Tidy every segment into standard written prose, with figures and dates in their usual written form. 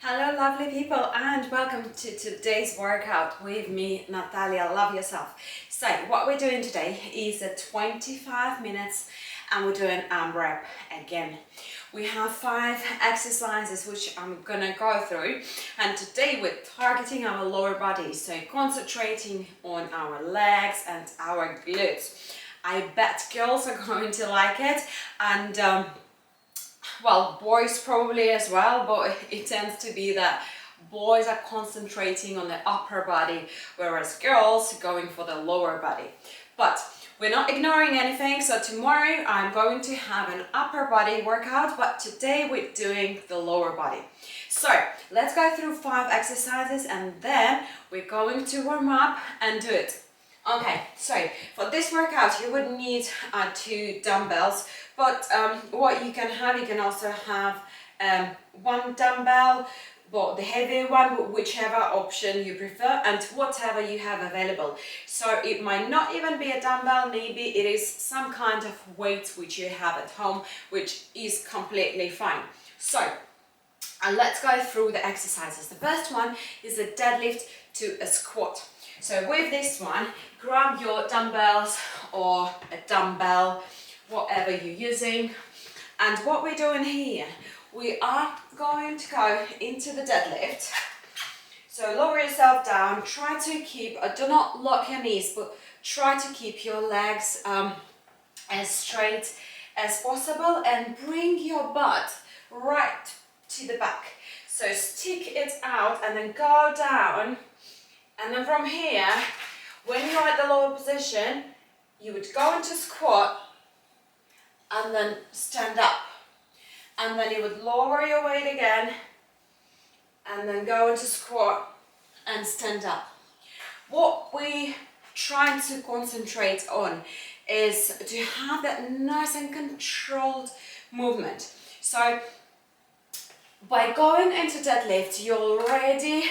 Hello lovely people and welcome to today's workout with me, Natalia. Love yourself. So what we're doing today is a 25 minutes and we're doing AMRAP again. We have 5 exercises which I'm gonna go through, and today we're targeting our lower body, so concentrating on our legs and our glutes. I bet girls are going to like it, and well, boys probably as well, but it tends to be that boys are concentrating on the upper body, whereas girls are going for the lower body. But we're not ignoring anything, so tomorrow I'm going to have an upper body workout, but today we're doing the lower body. So let's go through 5 exercises and then we're going to warm up and do it. Okay, so for this workout you would need 2 dumbbells, but what you can also have 1 dumbbell, but the heavier one, whichever option you prefer, and whatever you have available. So it might not even be a dumbbell, maybe it is some kind of weight which you have at home, which is completely fine. So let's go through the exercises. The first one is a deadlift to a squat. So with this one, grab your dumbbells or a dumbbell, whatever you're using. And what we're doing here, we are going to go into the deadlift. So lower yourself down, try to keep, do not lock your knees, but try to keep your legs as straight as possible and bring your butt right to the back. So stick it out and then go down. And then from here, when you're at the lower position, you would go into squat and then stand up. And then you would lower your weight again and then go into squat and stand up. What we try to concentrate on is to have that nice and controlled movement. So by going into deadlift, you're already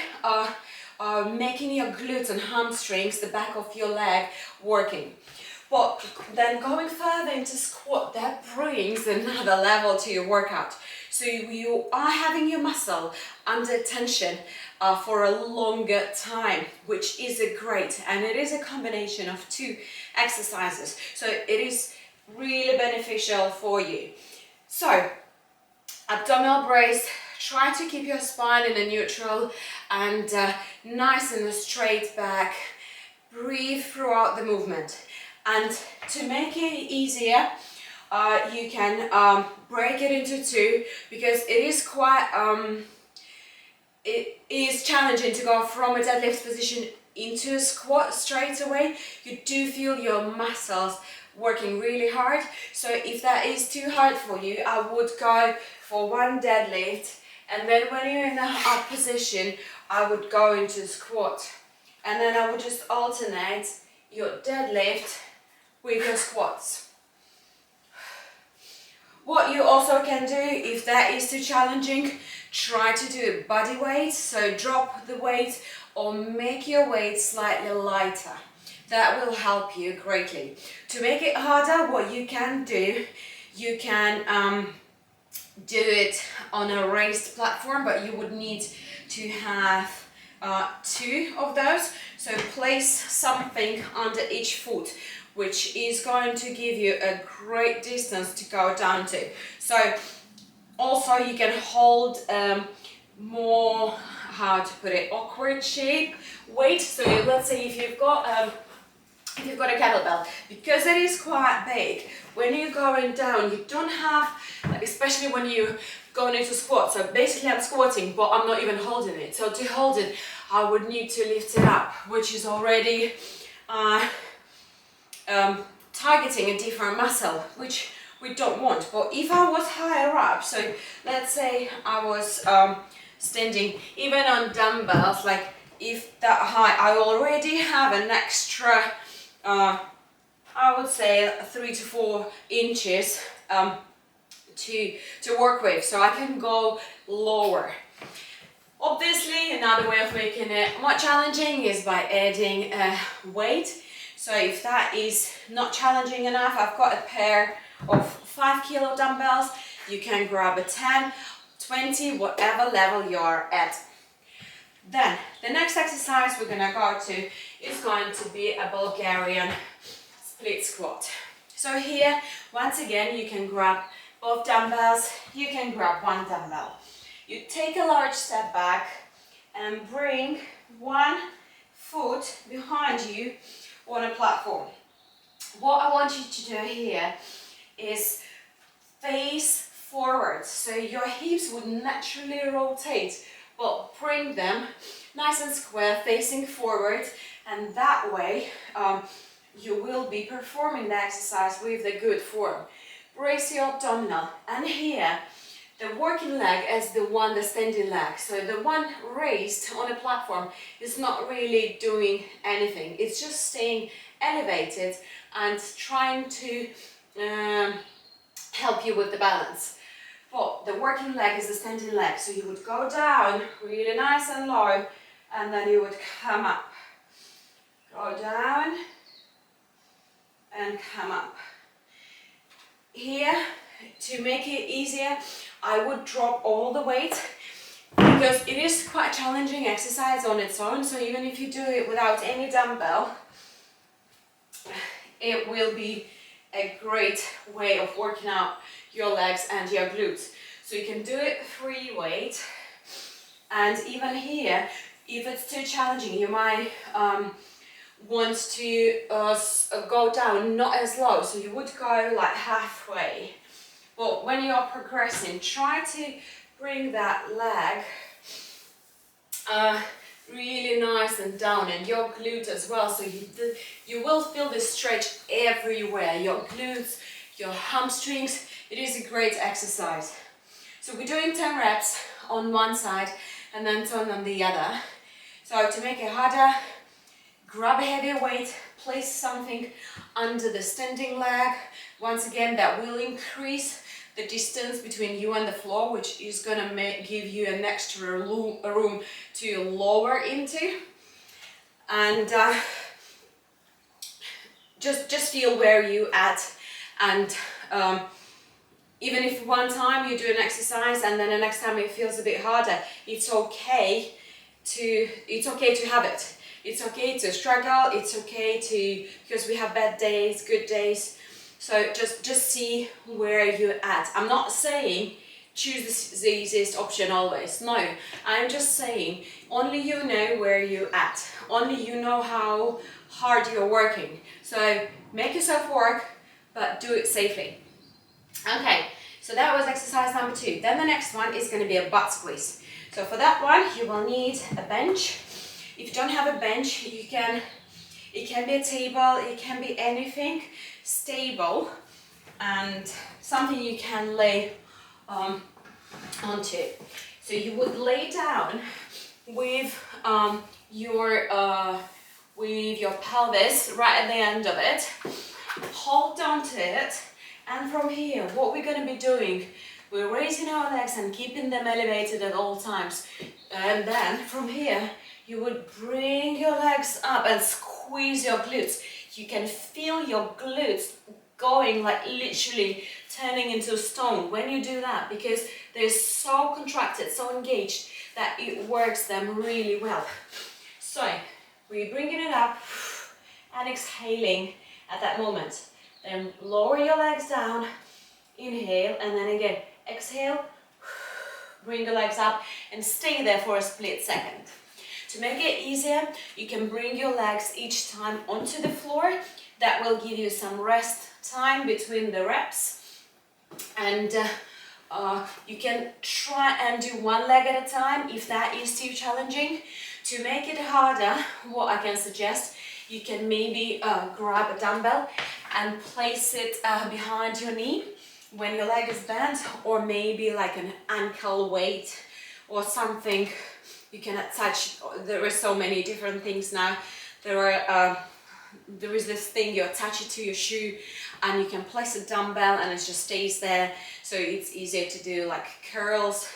making your glutes and hamstrings, the back of your leg, working. But then going further into squat, that brings another level to your workout. So you are having your muscle under tension for a longer time, which is great, and it is a combination of 2 exercises. So it is really beneficial for you. So abdominal brace. Try to keep your spine in a neutral and nice and straight back. Breathe throughout the movement. And to make it easier, you can break it into 2, because it is quite, it is challenging to go from a deadlift position into a squat straight away. You do feel your muscles working really hard. So if that is too hard for you, I would go for 1 deadlift. And then when you're in the up position, I would go into squat. And then I would just alternate your deadlift with your squats. What you also can do, if that is too challenging, try to do a body weight. So drop the weight or make your weight slightly lighter. That will help you greatly. To make it harder, what you can do, you can do it on a raised platform, but you would need to have 2 of those. So place something under each foot, which is going to give you a great distance to go down to. So also you can hold more, how to put it, awkward shape weight. So let's say if you've got a kettlebell, because it is quite big, when you're going down, you don't have, especially when you're going into squat. So basically I'm squatting, but I'm not even holding it. So to hold it, I would need to lift it up, which is already targeting a different muscle, which we don't want. But if I was higher up, so let's say I was standing even on dumbbells, like if that high, I already have an extra I would say 3 to 4 inches to work with, so I can go lower. Obviously, another way of making it more challenging is by adding weight. So if that is not challenging enough, I've got a pair of 5 kilo dumbbells. You can grab a 10, 20, whatever level you're at. Then the next exercise we're gonna go to is going to be a Bulgarian split squat. So here, once again, you can grab both dumbbells, you can grab one dumbbell. You take a large step back and bring one foot behind you on a platform. What I want you to do here is face forward, so your hips would naturally rotate, but bring them nice and square, facing forward, and that way you will be performing the exercise with a good form. Brace your abdominal, and here the working leg is the standing leg. So the one raised on a platform is not really doing anything. It's just staying elevated and trying to help you with the balance. But the working leg is the standing leg. So you would go down really nice and low, and then you would come up. Go down and come up. Here, to make it easier, I would drop all the weight, because it is quite a challenging exercise on its own. So even if you do it without any dumbbell, it will be a great way of working out your legs and your glutes. So you can do it free weight, and even here, if it's too challenging, you might want to go down not as low, so you would go like halfway. But when you are progressing, try to bring that leg really nice and down, and your glutes as well, so you will feel the stretch everywhere, your glutes, your hamstrings. It is a great exercise. So we're doing 10 reps on one side and then 10 on the other. So to make it harder, grab a heavier weight, place something under the standing leg. Once again, that will increase the distance between you and the floor, which is gonna give you an extra room to lower into. And just feel where you at. And even if one time you do an exercise and then the next time it feels a bit harder, it's okay to have it. It's okay to struggle, it's okay because we have bad days, good days. So just see where you're at. I'm not saying choose the easiest option always. No, I'm just saying only you know where you're at. Only you know how hard you're working. So make yourself work, but do it safely. Okay, so that was exercise number 2. Then the next one is going to be a butt squeeze. So for that one, you will need a bench. If you don't have a bench, it can be a table, it can be anything stable and something you can lay onto. So you would lay down with your pelvis right at the end of it, hold on to it, and from here, what we're going to be doing, we're raising our legs and keeping them elevated at all times. And then from here, you would bring your legs up and squeeze your glutes. You can feel your glutes going, like literally turning into stone when you do that, because they're so contracted, so engaged, that it works them really well. So we're bringing it up and exhaling at that moment. Then lower your legs down, inhale, and then again exhale, bring the legs up and stay there for a split second. To make it easier, you can bring your legs each time onto the floor. That will give you some rest time between the reps. And you can try and do one leg at a time if that is too challenging. To make it harder, what I can suggest, you can maybe grab a dumbbell and place it behind your knee when your leg is bent, or maybe like an ankle weight or something you can attach. There are so many different things now. There is this thing you attach it to your shoe and you can place a dumbbell and it just stays there, so it's easier to do like curls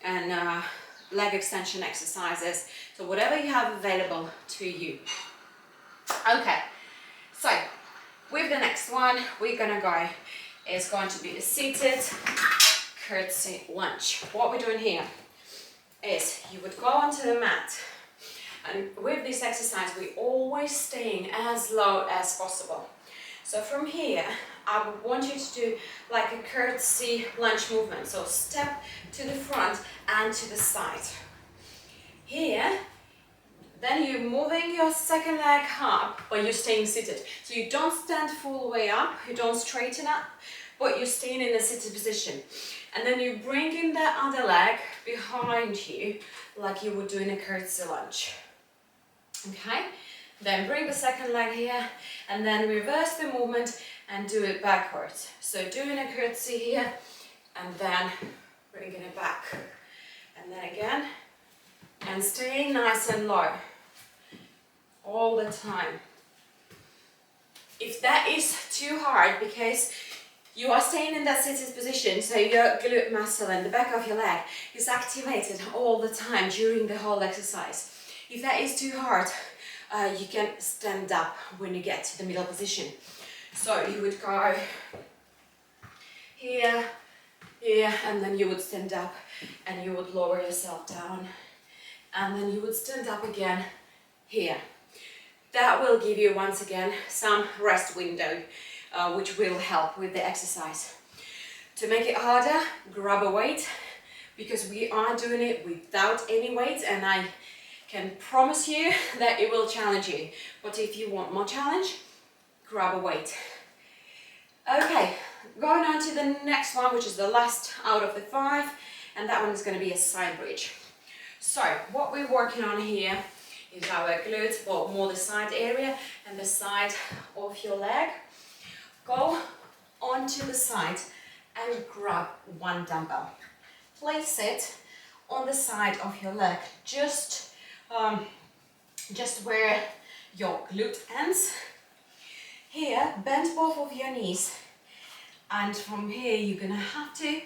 and leg extension exercises. So whatever you have available to you. Okay, so with the next one we're gonna go is going to be a seated curtsy lunge. What we're doing here is you would go onto the mat, and with this exercise we're always staying as low as possible. So from here I would want you to do like a curtsy lunge movement. So step to the front and to the side. Here, then you're moving your second leg up, but you're staying seated. So you don't stand full way up, you don't straighten up, but you're staying in a seated position. And then you bring in that other leg behind you, like you would do in a curtsy lunge. Okay? Then bring the second leg here, and then reverse the movement and do it backwards. So doing a curtsy here, and then bringing it back. And then again, and staying nice and low all the time. If that is too hard, because you are staying in that seated position, so your glute muscle and the back of your leg is activated all the time during the whole exercise. If that is too hard, you can stand up when you get to the middle position. So you would go here, here, and then you would stand up and you would lower yourself down, and then you would stand up again here. That will give you once again some rest window, which will help with the exercise. To make it harder, grab a weight, because we are doing it without any weights, and I can promise you that it will challenge you. But if you want more challenge, grab a weight. Okay, going on to the next one, which is the last out of the 5, and that one is going to be a side bridge. So what we're working on here is our glutes, or more the side area and the side of your leg. Go onto the side and grab one dumbbell. Place it on the side of your leg, just where your glute ends. Here, bend both of your knees, and from here you're gonna have to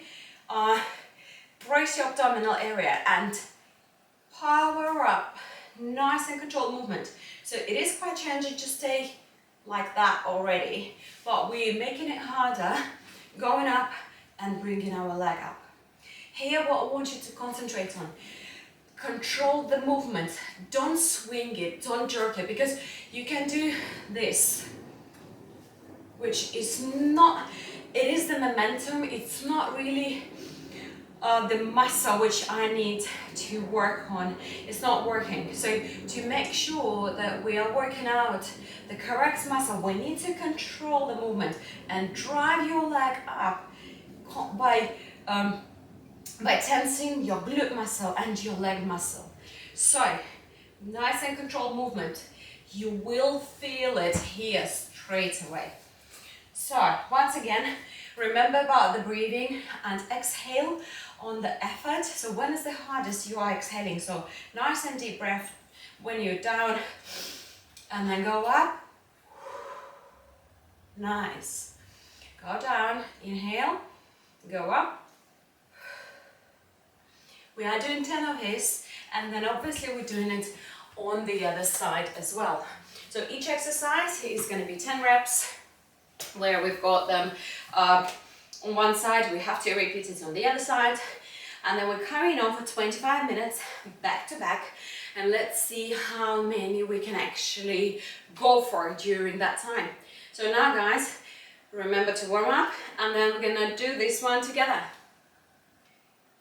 brace your abdominal area and power up. Nice and controlled movement. So it is quite challenging to stay like that already, but we're making it harder, going up and bringing our leg up. Here, what I want you to concentrate on, control the movement. Don't swing it, don't jerk it, because you can do this, which is not, it is the momentum, it's not really the muscle which I need to work on. It's not working. So to make sure that we are working out the correct muscle, we need to control the movement and drive your leg up by tensing your glute muscle and your leg muscle. So nice and controlled movement. You will feel it here straight away. So once again, remember about the breathing and exhale on the effort. So when is the hardest, you are exhaling. So nice and deep breath when you're down, and then go up. Nice. Go down, inhale, go up. We are doing 10 of these, and then obviously we're doing it on the other side as well. So each exercise is going to be 10 reps, where we've got them on one side, we have to repeat it on the other side, and then we're carrying on for 25 minutes back to back, and let's see how many we can actually go for during that time. So now guys, remember to warm up, and then we're gonna do this one together.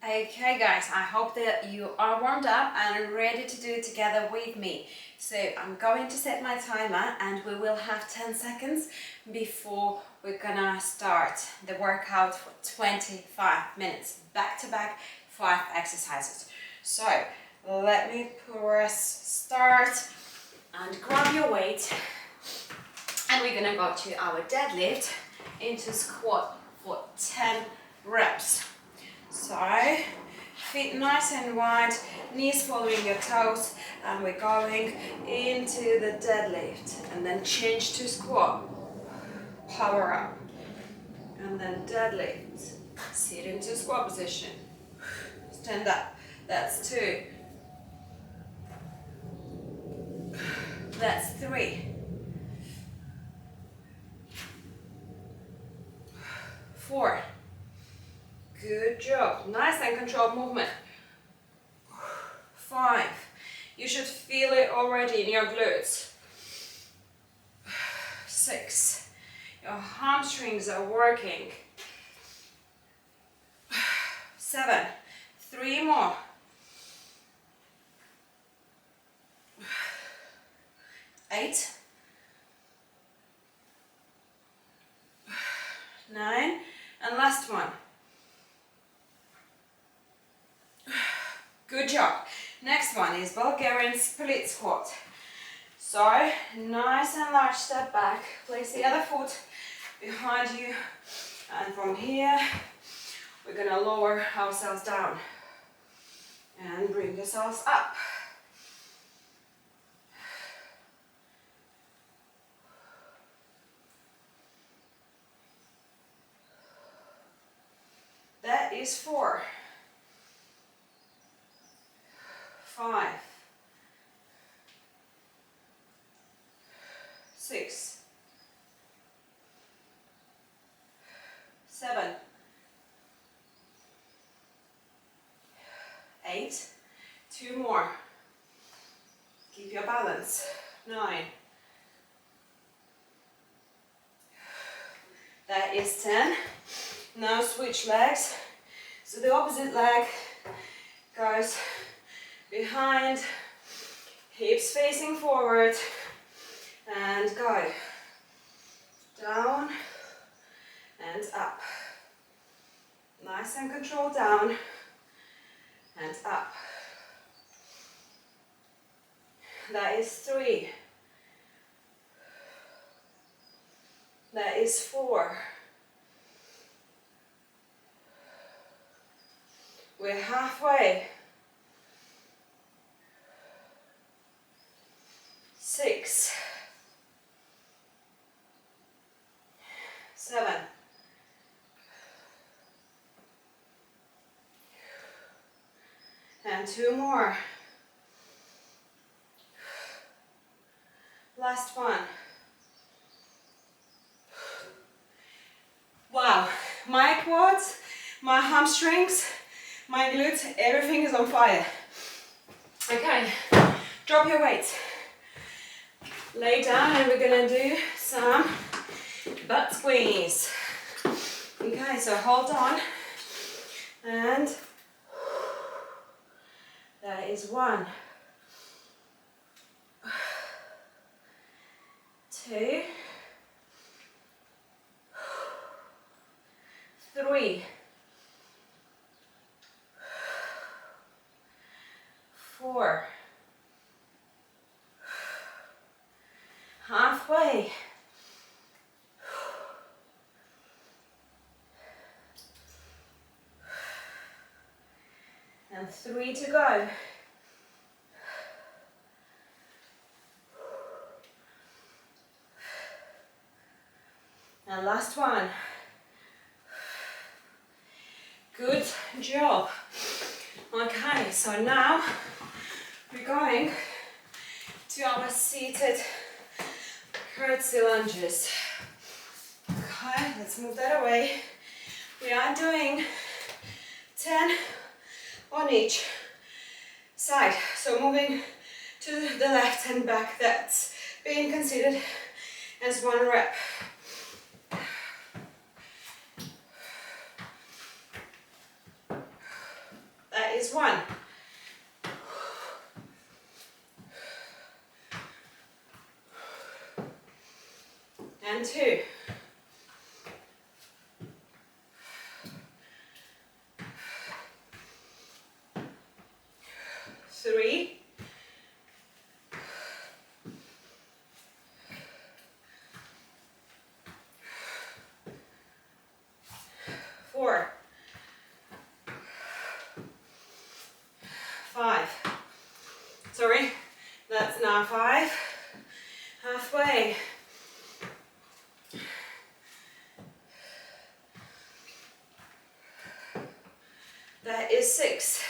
Okay guys, I hope that you are warmed up and ready to do it together with me. So I'm going to set my timer, and we will have 10 seconds before we're gonna start the workout for 25 minutes, back to back, 5 exercises. So let me press start and grab your weight, and we're gonna go to our deadlift into squat for 10 reps. So feet nice and wide, knees following your toes, and we're going into the deadlift, and then change to squat, power up, and then deadlift, sit into squat position, stand up, that's 2, that's 3, 4, Good job. Nice and controlled movement. 5. You should feel it already in your glutes. 6. Your hamstrings are working. 7. 3 more. 8. 9. And last one. Good job. Next one is Bulgarian split squat. So, nice and large step back. Place the other foot behind you. And from here, we're going to lower ourselves down. And bring yourselves up. That is 4. 5. 6. 7. 8. 2 more. Keep your balance. 9. That is 10. Now switch legs. So the opposite leg goes behind, hips facing forward, and go down and up. Nice and controlled down and up. That is 3. That is 4. We're halfway. 6. 7. 2 more. Last one. Wow, my quads, my hamstrings, my glutes, everything is on fire. Okay, drop your weights. Lay down and we're gonna do some butt squeeze. Okay, so hold on. And that is 1. 2. 3. 4. Halfway. 3 to go. And last one. Good job. Okay, so now we're going to our seated curtsy lunges. Okay, let's move that away. We are doing 10 on each side. So moving to the left and back, that's being considered as 1 rep. That is 1. And 2. 3. 4. 5. Sorry, that's now 5. Halfway. That is 6.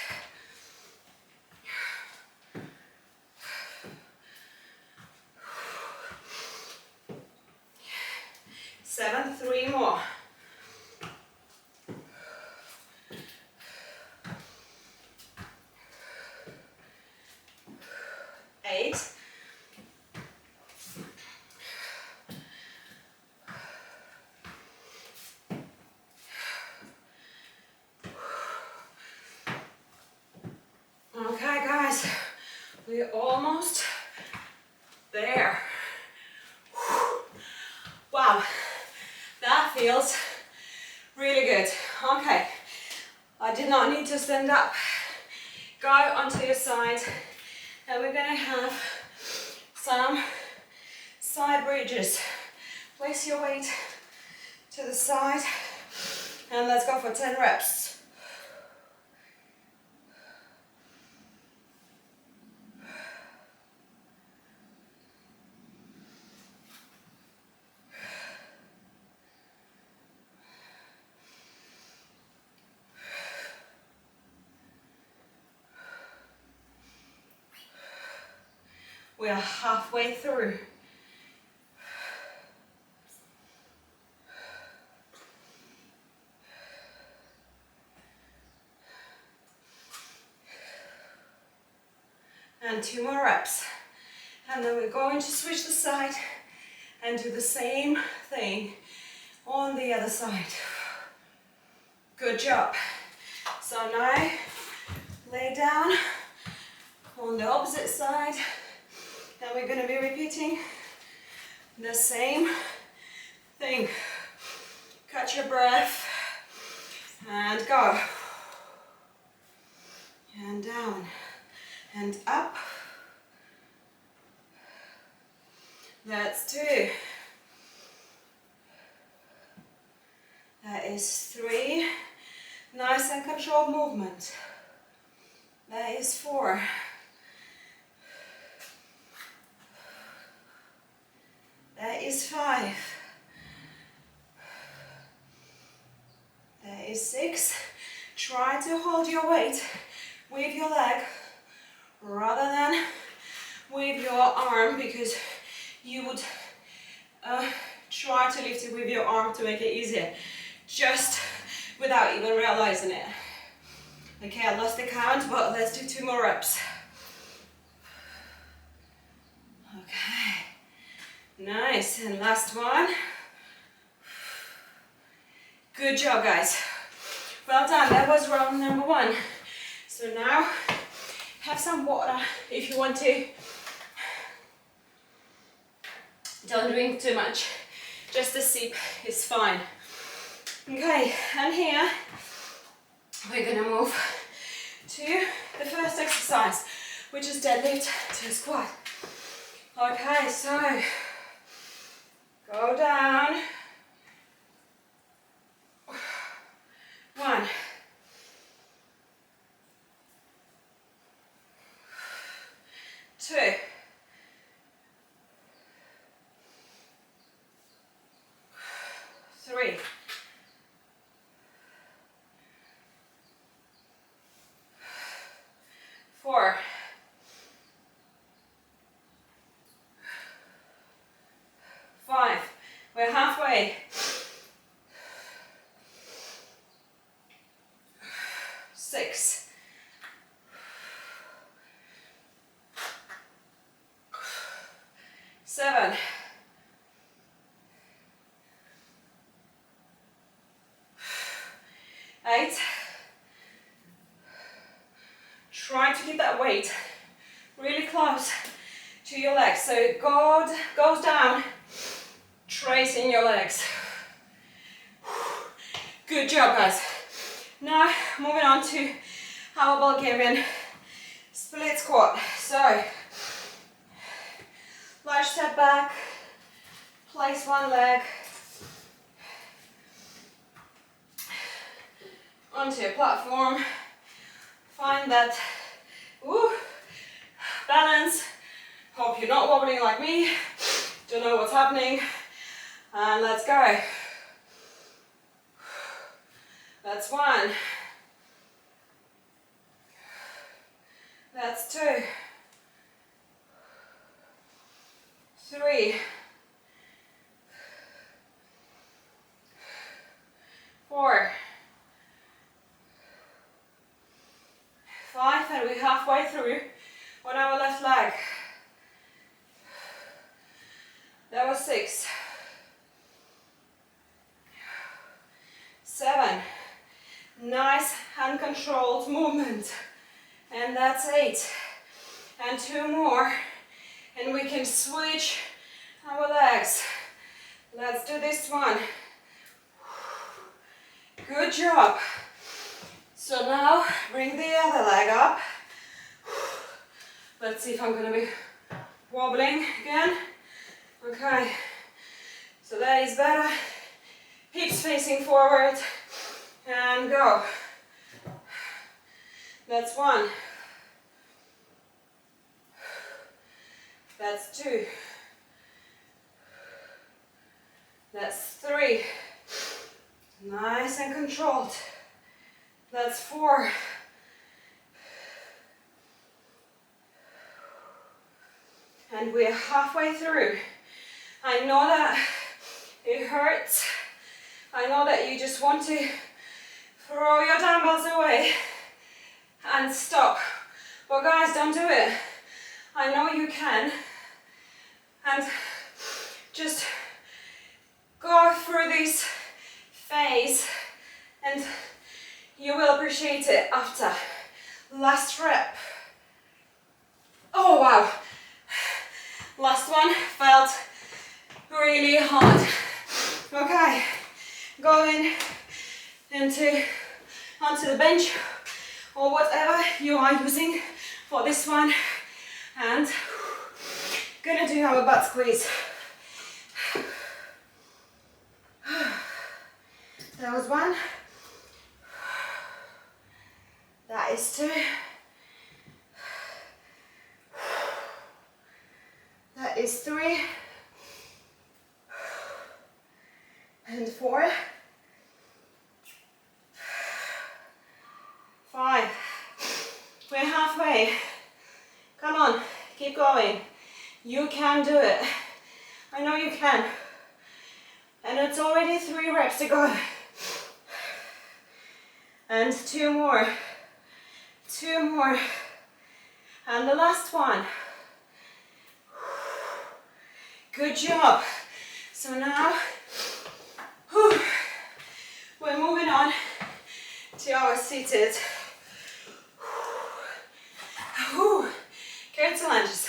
7, 3 more. Okay, guys, we're almost there. Wow, that feels really good. Okay, I did not need to stand up. Go onto your side, and we're gonna have some side bridges. Place your weight to the side, and let's go for 10 reps. We are halfway through. And 2 more reps. And then we're going to switch the side and do the same thing on the other side. Good job. So now lay down on the opposite side, and we're going to be repeating the same thing. Catch your breath and go. And down and up. That's 2. That is 3. Nice and controlled movement. That is 4. That is 5. That is 6. Try to hold your weight with your leg rather than with your arm, because you would try to lift it with your arm to make it easier, just without even realizing it. Okay, I lost the count, but let's do 2 more reps. Okay, nice, and last one. Good job, guys. Well done, that was round number 1. So now, have some water if you want to. Don't drink too much, just a sip is fine. Okay, and here we're gonna move to the first exercise, which is deadlift to squat. Okay, so go down. 1. 2. 3. 4. 5. We're halfway. 6. 7. 8. Try to keep that weight really close to your legs, so it goes down, tracing your legs. Good job, guys. Now moving on to our Bulgarian split squat. So large step back, place one leg onto a platform, find that balance. Hope you're not wobbling like me, don't know what's happening, and let's go. That's 1. That's 2. 3. 4. 5, and we're halfway through on our left leg. That was 6. 7. Nice hand controlled movement. And that's 8. And 2 more. And we can switch our legs. Let's do this one. Good job. So now bring the other leg up. Let's see if I'm going to be wobbling again. Okay. So that is better. Hips facing forward. And go. That's 1. That's 2. That's 3. Nice and controlled. That's 4. And we're halfway through. I know that it hurts. I know that you just want to throw your dumbbells away and stop. But guys, don't do it. I know you can. And just go through this phase and you will appreciate it after. Last rep. Oh wow. Last one felt really hard. Okay, going onto the bench or whatever you are using for this one, and gonna do our butt squeeze. That was 1. That is 2. That is 3. And 4. 5. We're halfway. Come on, keep going. You can do it. I know you can. And it's already 3 reps to go. And 2 more. 2 more. And the last one. Good job. So now, we're moving on to our seated curtsy lunges.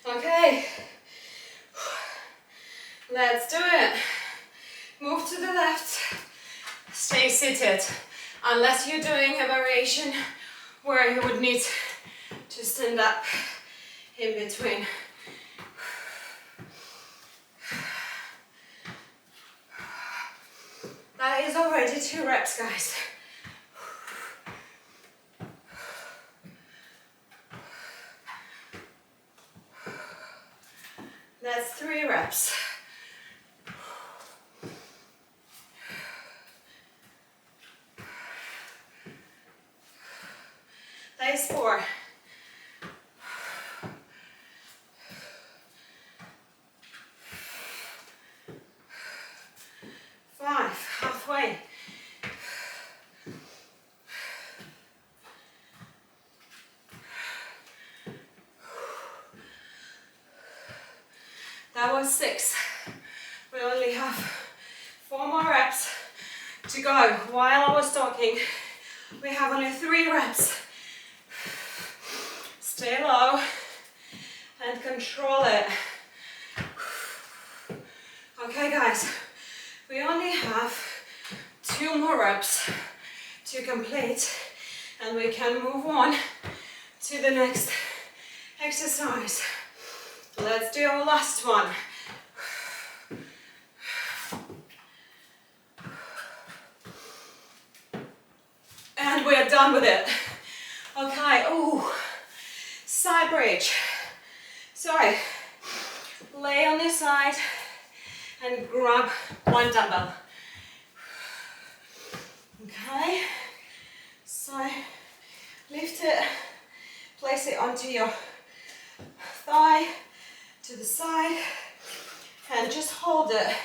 Okay, let's do it. Move to the left, stay seated, unless you're doing a variation where you would need to stand up in between. That is already 2 reps, guys. That's 3 reps. That is 4. 5, halfway. That was 6. We only have 4 more reps to go. While I was talking, we have only 3 reps. Stay low and control it. Okay, guys, we only have 2 more reps to complete, and we can move on to the next exercise. Let's do our last one. And we're done with it. Okay, ooh, side bridge. So, lay on this side and grab 1 dumbbell. Okay, so lift it, place it onto your thigh, to the side, and just hold it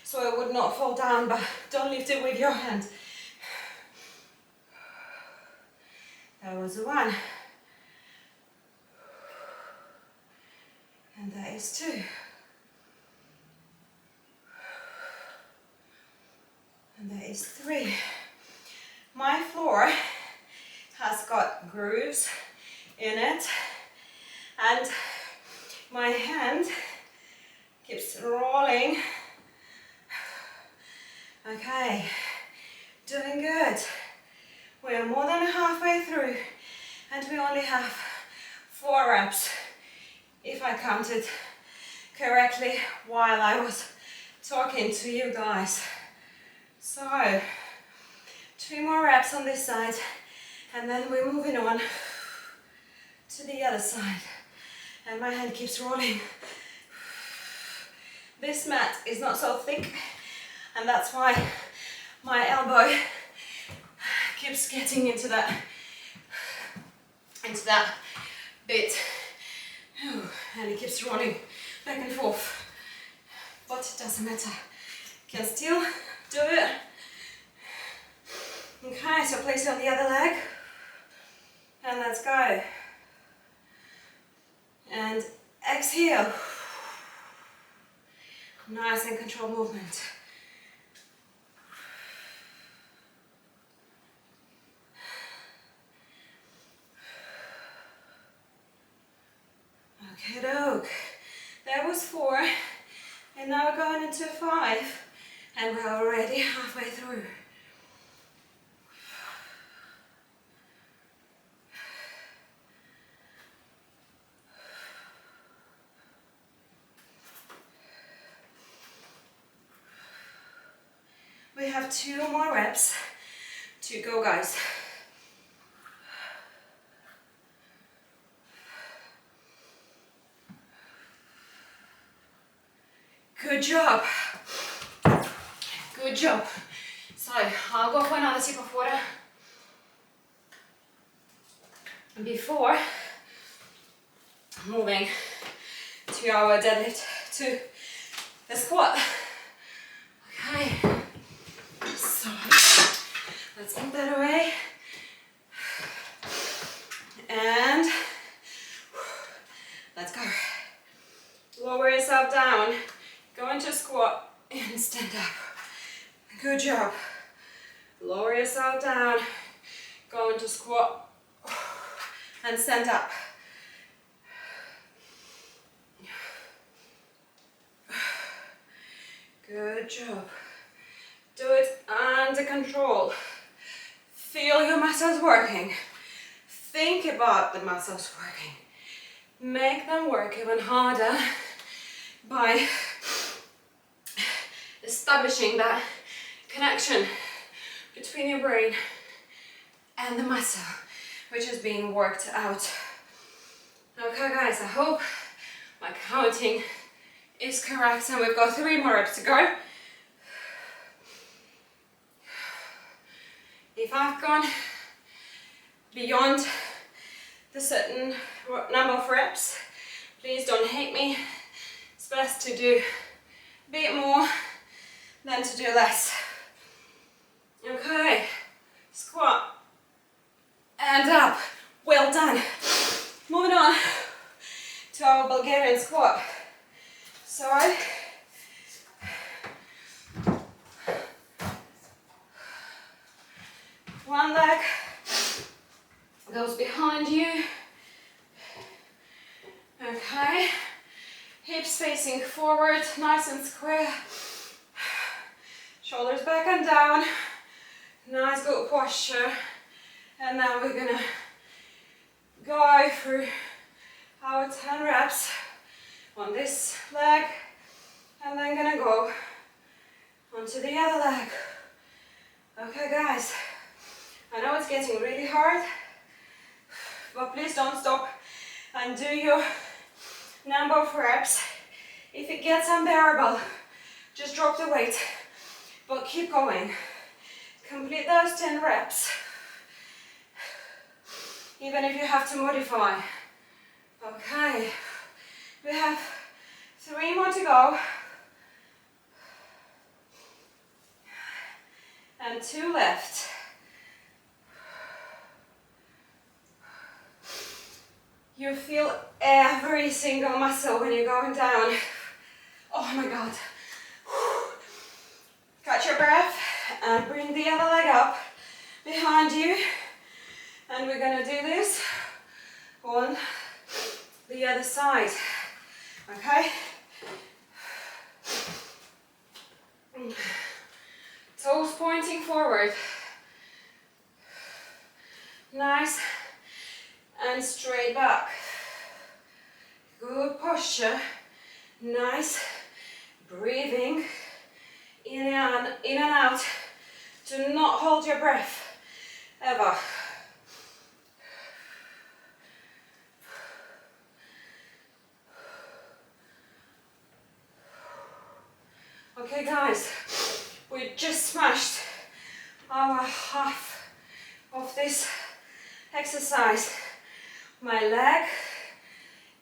so it would not fall down, but don't lift it with your hand. That was 1. And that is 2. And that is 3. My floor has got grooves in it, and my hand keeps rolling. Okay, doing good. We are more than halfway through, and we only have 4 reps, if I counted correctly while I was talking to you guys. So, 2 more reps on this side, and then we're moving on to the other side. And my hand keeps rolling. This mat is not so thick, and that's why my elbow keeps getting into that bit, and it keeps rolling back and forth. But it doesn't matter. Can still do it. Okay, so place it on the other leg, and let's go. And exhale. Nice and controlled movement. Okay, doke. That was 4, and now we're going into 5, and we're already halfway through. We have 2 more reps to go, guys. Good job. Good job. So I'll go for another sip of water before moving to our deadlift to the squat. Okay. So let's move that away. And let's go. Lower yourself down. Go into squat and stand up. Good job. Lower yourself down. Go into squat and stand up. Good job. Do it under control. Feel your muscles working. Think about the muscles working. Make them work even harder by establishing that connection between your brain and the muscle, which is being worked out. Okay guys, I hope my counting is correct, and we've got 3 more reps to go. If I've gone beyond the certain number of reps, please don't hate me. It's best to do a bit more than to do less. Okay, squat and up. Well done. Moving on to our Bulgarian squat. So one leg goes behind you. Okay, hips facing forward, nice and square. Shoulders back and down. Nice good posture. And now we're gonna go through our 10 reps on this leg, and then gonna go onto the other leg. Okay guys, I know it's getting really hard, but please don't stop and do your number of reps. If it gets unbearable, just drop the weight, but keep going. Complete those 10 reps, even if you have to modify. Okay, we have 3 more to go, and 2 left. You feel every single muscle when you're going down. Oh my God. Catch your breath and bring the other leg up behind behind you, and we're gonna do this on the other side, okay? Toes pointing forward. Nice and straight back. Good posture. Nice. Breathing in and out. Do not hold your breath ever. Okay guys, we just smashed our half of this exercise. My leg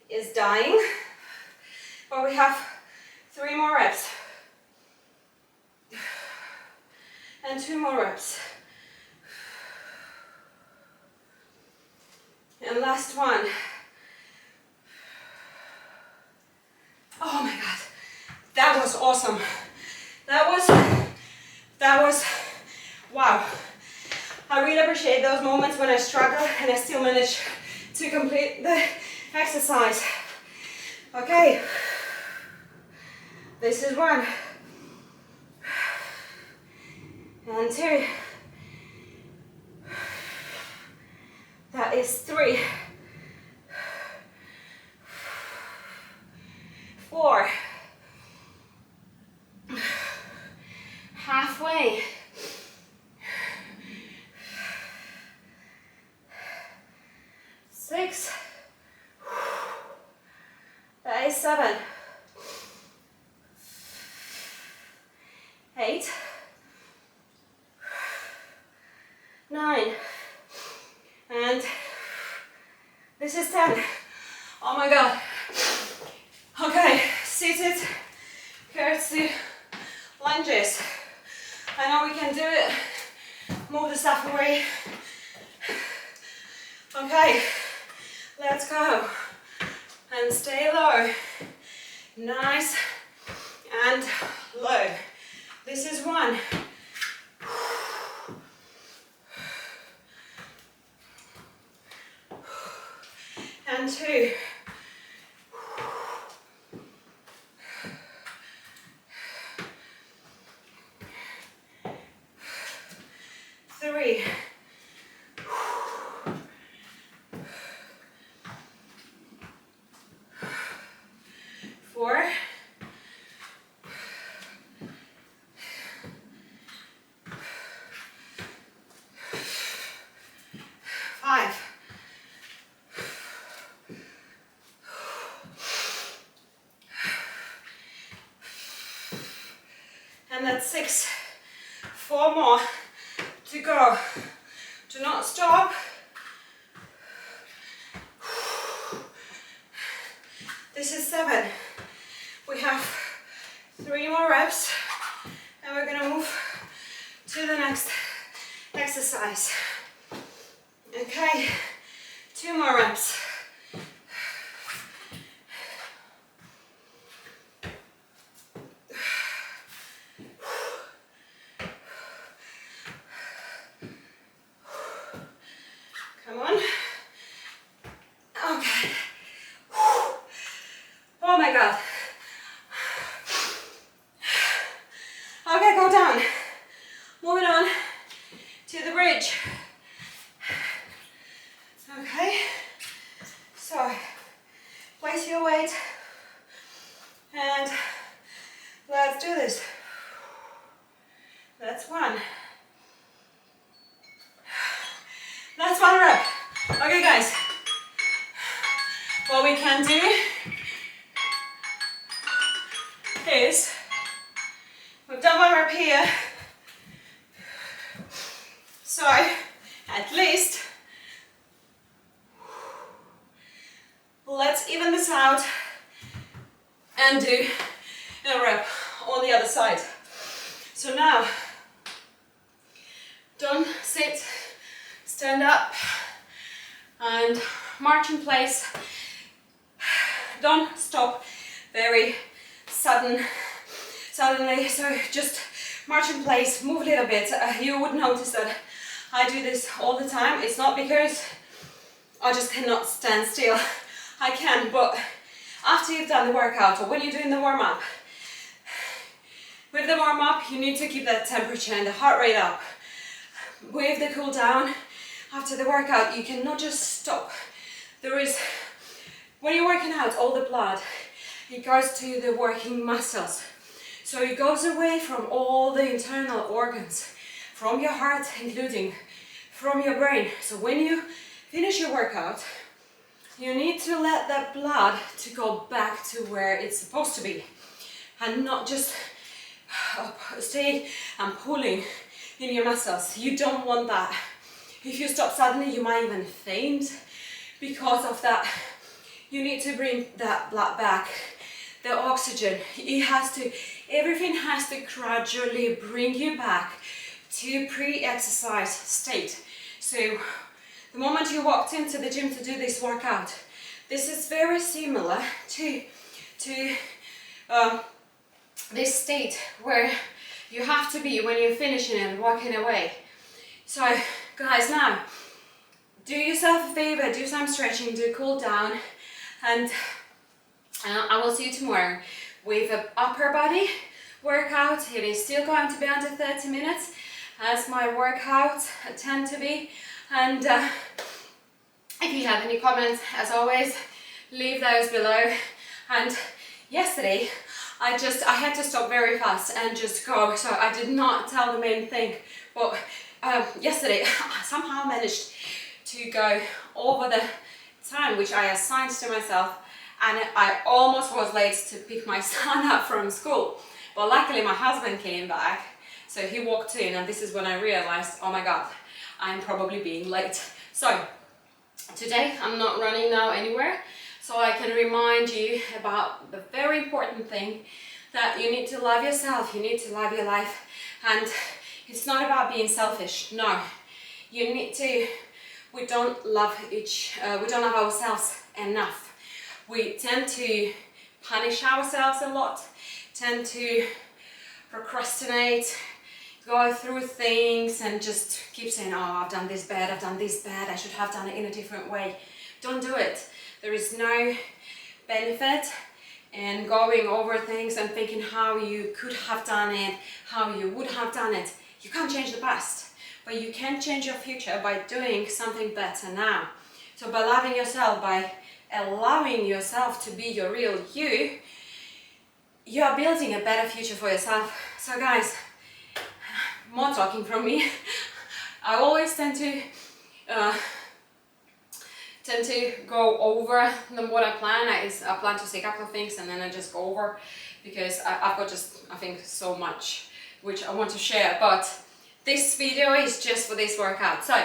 is dying, but we have 3 more reps and 2 more reps, and last one. Oh my god, that was awesome. That was wow. I really appreciate those moments when I struggle and I still manage to complete the exercise. Okay, this is 1 and 2. That is 3, 4, halfway, 6, that is 7, 8, 9, and this is 10. Oh my god. Okay, seated curtsy lunges. I know we can do it. Move the stuff away. Okay, let's go. And stay low. Nice and low. This is 1. And 2. 3. 4. 5. And that's 6. 4 more to go. Do not stop. This is 7. We have 3 more reps, and we're gonna move to the next exercise. Okay, 2 more reps. Come on. Okay. Oh my god. Okay, go down. Moving on to the bridge. Okay. So, place your weight and let's do this. That's 1. That's 1 rep. Okay guys, what we can do is, we've done 1 rep here, so at least let's even this out and do a rep on the other side. So now, don't sit, stand up and march in place. Don't stop very suddenly, so just march in place, move a little bit. You would notice that I do this all the time. It's not because I just cannot stand still. I can, but after you've done the workout or when you're doing the warm-up, with the warm-up, you need to keep that temperature and the heart rate up. With the cool down, after the workout, you cannot just stop. When you're working out, all the blood, it goes to the working muscles. So it goes away from all the internal organs, from your heart, including from your brain. So when you finish your workout, you need to let that blood to go back to where it's supposed to be, and not just stay and pulling in your muscles. You don't want that. If you stop suddenly, you might even faint because of that. You need to bring that blood back, the oxygen. Everything has to gradually bring you back to pre-exercise state. So the moment you walked into the gym to do this workout, this is very similar to this state where you have to be when you're finishing and walking away. So guys, now do yourself a favor, do some stretching, do cool down, and I will see you tomorrow with an upper body workout. It is still going to be under 30 minutes as my workouts tend to be. And if you have any comments, as always, leave those below. And yesterday I had to stop very fast and just go, so I did not tell the main thing, but yesterday I somehow managed to go over the time which I assigned to myself, and I almost was late to pick my son up from school. But luckily my husband came back, so he walked in, and this is when I realized, oh my god, I'm probably being late. So today I'm not running now anywhere, so I can remind you about the very important thing, that you need to love yourself, you need to love your life, and it's not about being selfish. No, we don't love ourselves enough. We tend to punish ourselves a lot, tend to procrastinate, go through things and just keep saying, oh, I've done this bad, I should have done it in a different way. Don't do it. There is no benefit in going over things and thinking how you could have done it, how you would have done it. You can't change the past, but you can change your future by doing something better now. So by loving yourself, by allowing yourself to be your real you, you're building a better future for yourself. So guys, more talking from me. I always tend to go over what I plan. I plan to say a couple of things and then I just go over, because I've got I think so much which I want to share, but this video is just for this workout. So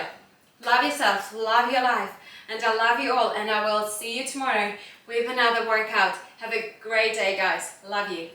love yourself, love your life, and I love you all, and I will see you tomorrow with another workout. Have a great day, guys. Love you.